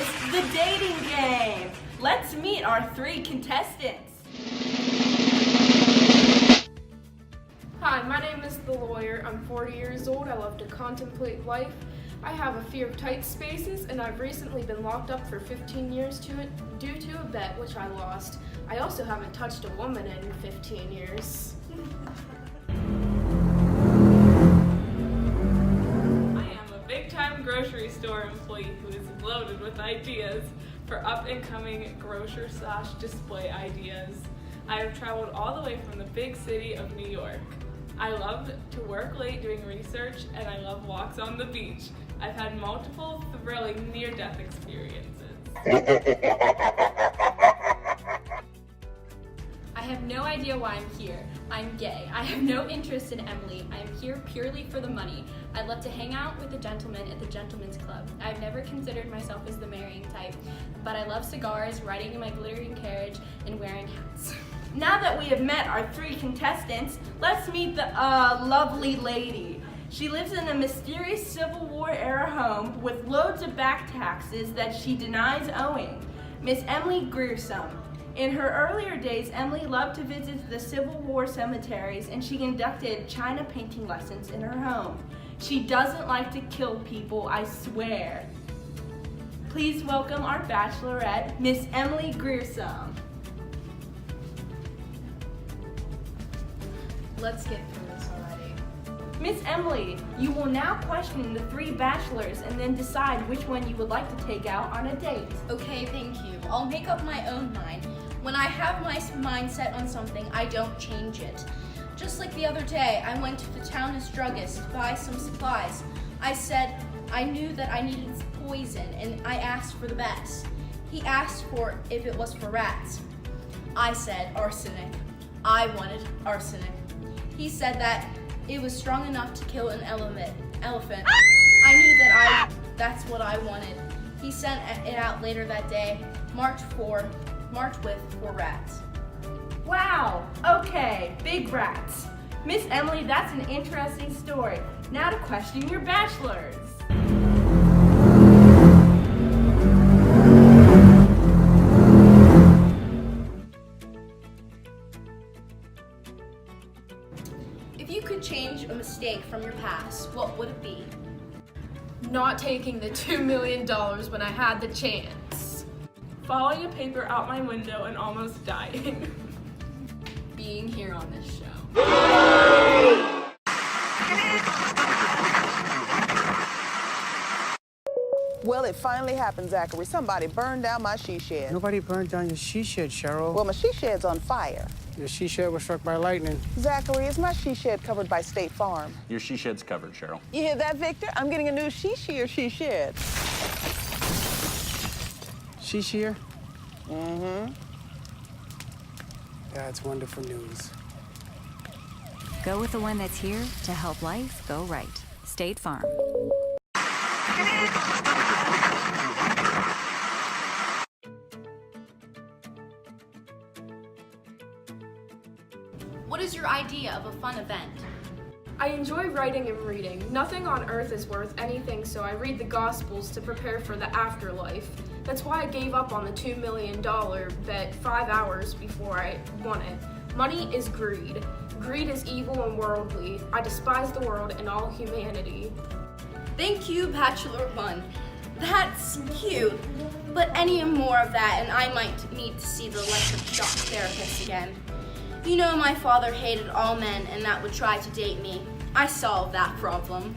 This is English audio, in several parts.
is the dating game. Let's meet our 3 contestants. Hi, my name is The Lawyer. I'm 40 years old. I love to contemplate life. I have a fear of tight spaces, and I've recently been locked up for 15 years due to a bet which I lost. I also haven't touched a woman in 15 years. Big-time grocery store employee who is loaded with ideas for up-and-coming grocer/display ideas. I have traveled all the way from the big city of New York. I love to work late doing research, and I love walks on the beach. I've had multiple thrilling near-death experiences. I have no idea why I'm here. I'm gay. I have no interest in Emily. I am here purely for the money. I love to hang out with the gentlemen at the gentlemen's club. I've never considered myself as the marrying type, but I love cigars, riding in my glittering carriage, and wearing hats. Now that we have met our 3 contestants, let's meet the lovely lady. She lives in a mysterious Civil War era home with loads of back taxes that she denies owing. Miss Emily Grierson. In her earlier days, Emily loved to visit the Civil War cemeteries, and she conducted china painting lessons in her home. She doesn't like to kill people, I swear. Please welcome our bachelorette, Miss Emily Grierson. Let's get through this already. Miss Emily, you will now question the 3 bachelors and then decide which one you would like to take out on a date. Okay, thank you. I'll make up my own mind. When I have my mind set on something, I don't change it. Just like the other day, I went to the town's druggist to buy some supplies. I said I knew that I needed poison, and I asked for the best. He asked for if it was for rats. I said arsenic. I wanted arsenic. He said that it was strong enough to kill an elephant. I knew that that's what I wanted. He sent it out later that day. March with 4 rats. Wow, okay, big rats. Miss Emily, that's an interesting story. Now to question your bachelors. If you could change a mistake from your past, what would it be? Not taking the $2 million when I had the chance. Falling a paper out my window and almost dying. Being here on this show. Well, it finally happened, Zachary. Somebody burned down my she shed. Nobody burned down your she shed, Cheryl. Well, my she shed's on fire. Your she shed was struck by lightning. Zachary, is my she shed covered by State Farm? Your she shed's covered, Cheryl. You hear that, Victor? I'm getting a new she shed. She shear? Mm-hmm. That's wonderful news. Go with the one that's here to help life go right. State Farm. What is your idea of a fun event? I enjoy writing and reading. Nothing on earth is worth anything, so I read the Gospels to prepare for the afterlife. That's why I gave up on the $2 million bet 5 hours before I won it. Money is greed. Greed is evil and worldly. I despise the world and all humanity. Thank you, Bachelor 1. That's cute, but any more of that and I might need to see the electric shock therapist again. You know my father hated all men and that would try to date me. I solved that problem.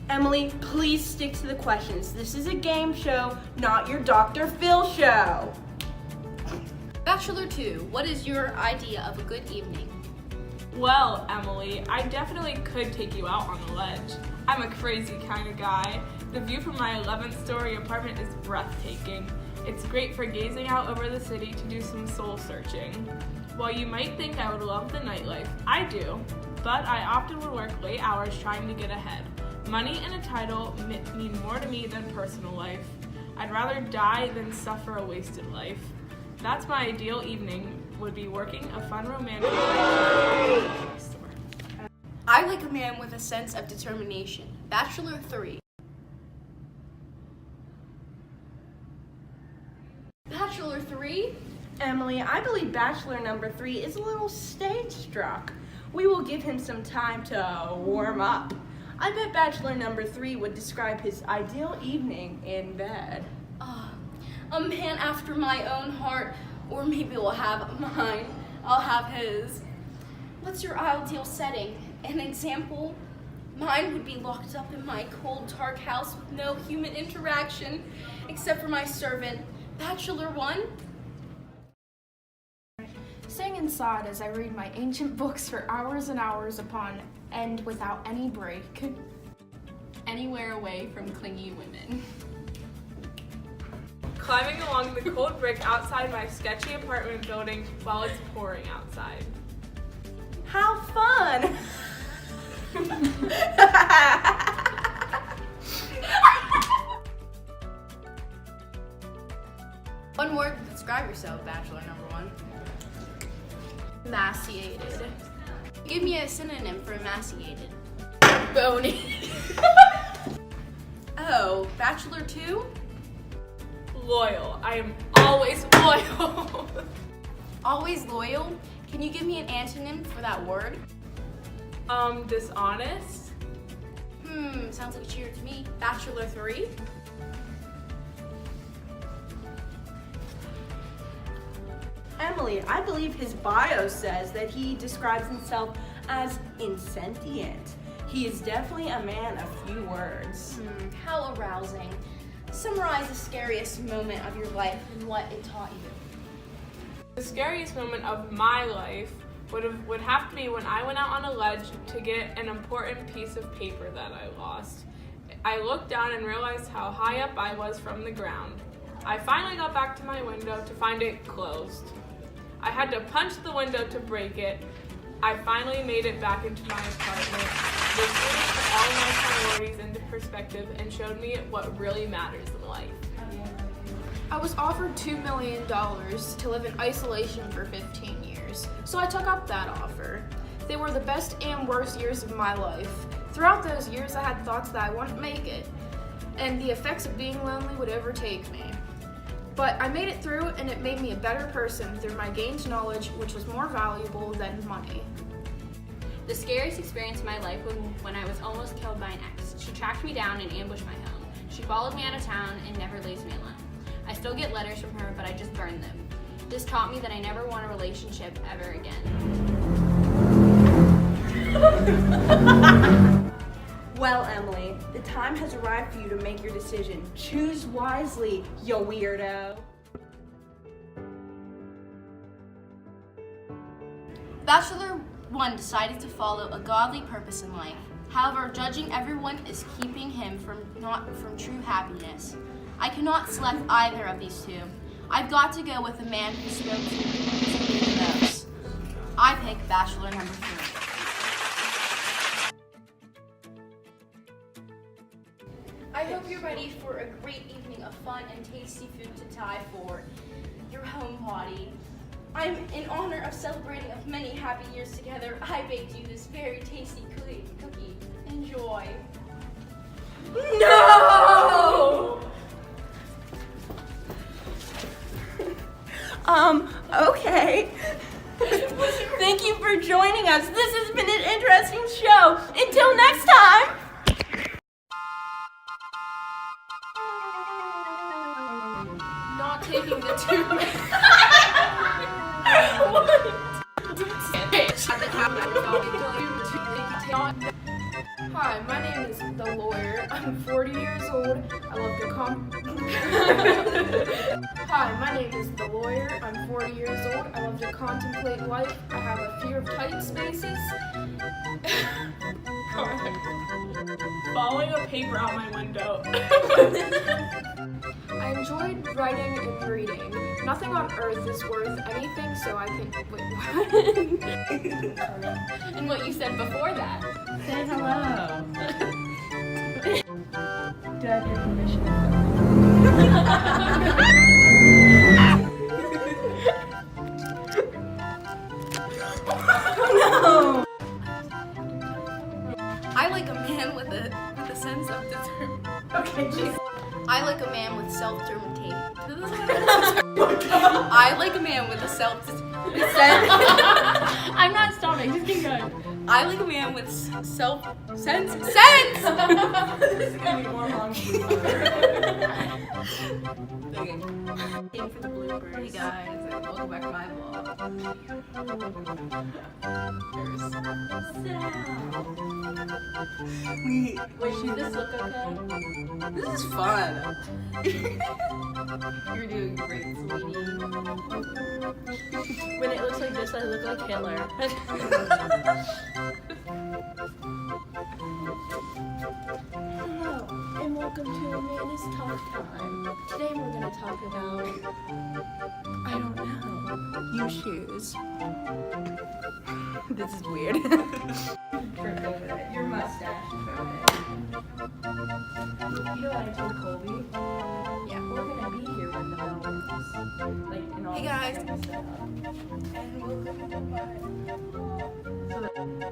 Emily, please stick to the questions. This is a game show, not your Dr. Phil show. Bachelor 2, what is your idea of a good evening? Well, Emily, I definitely could take you out on the ledge. I'm a crazy kind of guy. The view from my 11th story apartment is breathtaking. It's great for gazing out over the city to do some soul searching. While you might think I would love the nightlife, I do, but I often would work late hours trying to get ahead. Money and a title mean more to me than personal life. I'd rather die than suffer a wasted life. That's my ideal evening, would be working a fun romantic life. I like a man with a sense of determination. Bachelor 3. 3? Emily, I believe bachelor number 3 is a little stage struck. We will give him some time to warm up. I bet bachelor number 3 would describe his ideal evening in bed. A man after my own heart, or maybe we'll have mine. I'll have his. What's your ideal setting? An example? Mine would be locked up in my cold, dark house with no human interaction except for my servant. Bachelor 1? Staying inside as I read my ancient books for hours and hours upon end without any break. Anywhere away from clingy women. Climbing along the cold brick outside my sketchy apartment building while it's pouring outside. How fun! One word to describe yourself, bachelor number 1. Emaciated. Give me a synonym for emaciated. Bony. Oh, bachelor 2? Loyal. I am always loyal. Always loyal? Can you give me an antonym for that word? Dishonest. Sounds like a cheer to me. Bachelor 3? Emily, I believe his bio says that he describes himself as insentient. He is definitely a man of few words. How arousing. Summarize the scariest moment of your life and what it taught you. The scariest moment of my life would have to be when I went out on a ledge to get an important piece of paper that I lost. I looked down and realized how high up I was from the ground. I finally got back to my window to find it closed. I had to punch the window to break it. I finally made it back into my apartment. This really put all my priorities into perspective and showed me what really matters in life. I was offered $2 million to live in isolation for 15 years, so I took up that offer. They were the best and worst years of my life. Throughout those years, I had thoughts that I wouldn't make it, and the effects of being lonely would overtake me. But I made it through, and it made me a better person through my gained knowledge, which was more valuable than money. The scariest experience of my life was when I was almost killed by an ex. She tracked me down and ambushed my home. She followed me out of town and never leaves me alone. I still get letters from her, but I just burn them. This taught me that I never want a relationship ever again. Well, Emily, the time has arrived for you to make your decision. Choose wisely, you weirdo. Bachelor 1 decided to follow a godly purpose in life. However, judging everyone is keeping him from true happiness. I cannot select either of these two. I've got to go with the man who spoke to me the most. I pick bachelor number 3. I hope you're ready for a great evening of fun and tasty food to die for your home body. I'm in honor of celebrating of many happy years together. I baked you this very tasty cookie. Enjoy. No! Okay. Thank you for joining us. This has been an interesting show. Until next time. Not taking the 2 Hi, my name is the lawyer. I'm 40 years old. I love to Hi, my name is the lawyer. I'm 40 years old. I love to contemplate life. I have a fear of tight spaces. Falling a paper out my window. I enjoyed writing and reading. Nothing on earth is worth anything, so I can. Wait, what? And what you said before that. Say hello. Do I have your permission? No! I like a man with a sense of determination. Okay, jeez. I like a man with self-determination. I like a man with a self. I'm not stopping. Just keep going. I like a man with self sense. This is gonna be more long. Okay. Thank you for the bloopers. Hey guys, and welcome back to my vlog. Wait, should this look okay? This is fun. You're doing great, sweetie. When it looks like this, I look like Hitler. Hello, and welcome to Amanda's Talk Time. Today we're going to talk about, I don't know, you shoes. This is weird. Your mustache. You know what I told Colby? Yeah, we're gonna be here when the bell rings. Like in all Hey guys.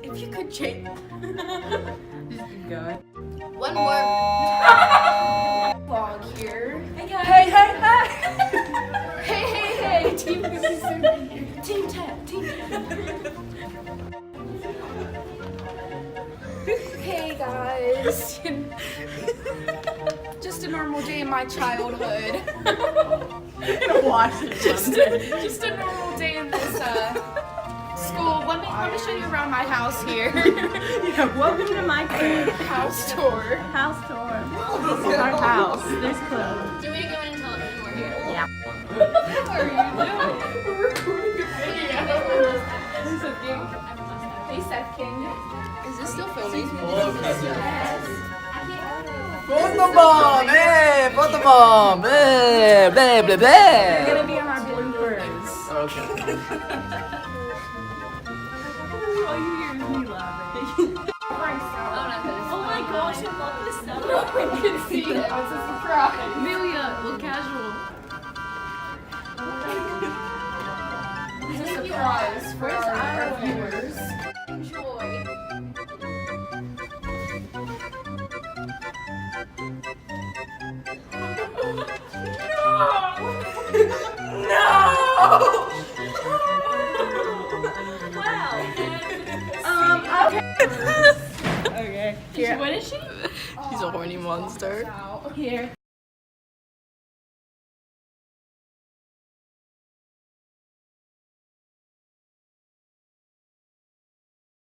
If you could change. Just keep going. One more vlog here. Hey guys. Hey, hey, hey! Team 57 here. Team 10. Team 10. Hey guys. Just a normal day in my childhood. Just a normal day in this school. Let me show you around my house here. Yeah, welcome to my crib. House tour. House tour. This is our house. There's clothes. Do we go in and tell them we're here? Yeah. What are you doing? We're recording a video. Hey Seth King. Is this still filming? Photobomb! Hey! Photobomb! Hey! Blah, blah, blah! We're gonna be on our bloopers. Okay. All you hear is me laughing. Oh my gosh, I love this stuff. I can see it. It's a surprise. Amelia, look casual. It's a surprise for our viewers. Enjoy. Okay. Here. What is she? She's a horny monster. Here.